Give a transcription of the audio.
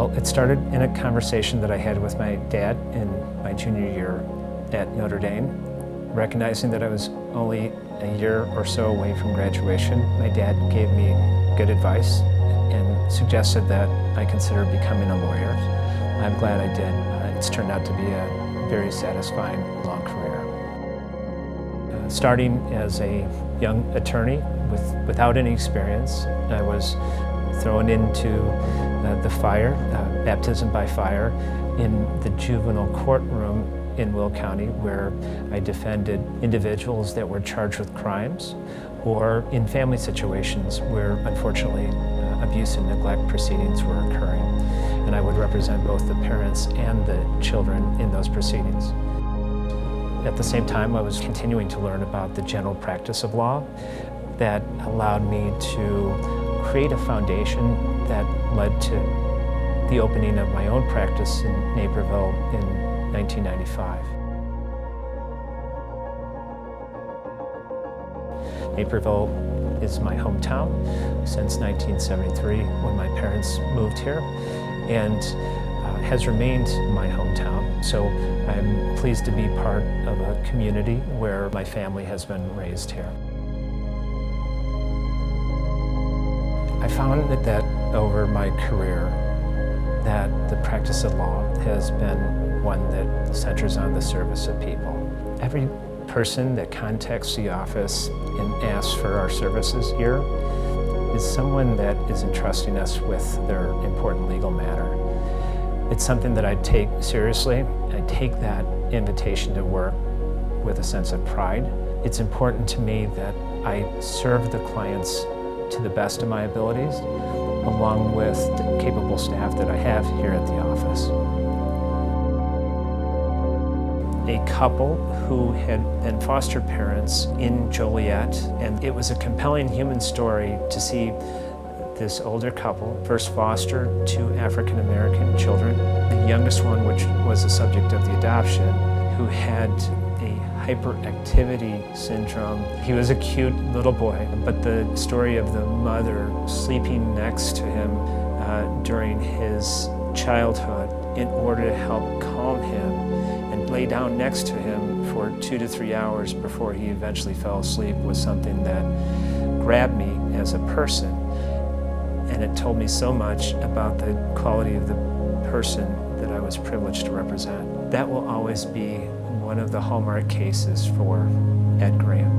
Well, it started in a conversation that I had with my dad in my junior year at Notre Dame. Recognizing that I was only a year or so away from graduation, my dad gave me good advice and suggested that I consider becoming a lawyer. I'm glad I did. It's turned out to be a very satisfying, long career. Starting as a young attorney without any experience, I was thrown into the fire, baptism by fire, in the juvenile courtroom in Will County, where I defended individuals that were charged with crimes, or in family situations where, unfortunately, abuse and neglect proceedings were occurring. And I would represent both the parents and the children in those proceedings. At the same time, I was continuing to learn about the general practice of law that allowed me to create a foundation that led to the opening of my own practice in Naperville in 1995. Naperville is my hometown since 1973, when my parents moved here, and has remained my hometown. So I'm pleased to be part of a community where my family has been raised here. I found that over my career that the practice of law has been one that centers on the service of people. Every person that contacts the office and asks for our services here is someone that is entrusting us with their important legal matter. It's something that I take seriously. I take that invitation to work with a sense of pride. It's important to me that I serve the clients to the best of my abilities, along with the capable staff that I have here at the office. A couple who had been foster parents in Joliet, and it was a compelling human story to see this older couple first foster two African-American children, the youngest one, which was the subject of the adoption, who had a hyperactivity syndrome. He was a cute little boy, but the story of the mother sleeping next to him during his childhood in order to help calm him and lay down next to him for 2 to 3 hours before he eventually fell asleep was something that grabbed me as a person. And it told me so much about the quality of the person that I was privileged to represent. That will always be one of the hallmark cases for Ed Graham.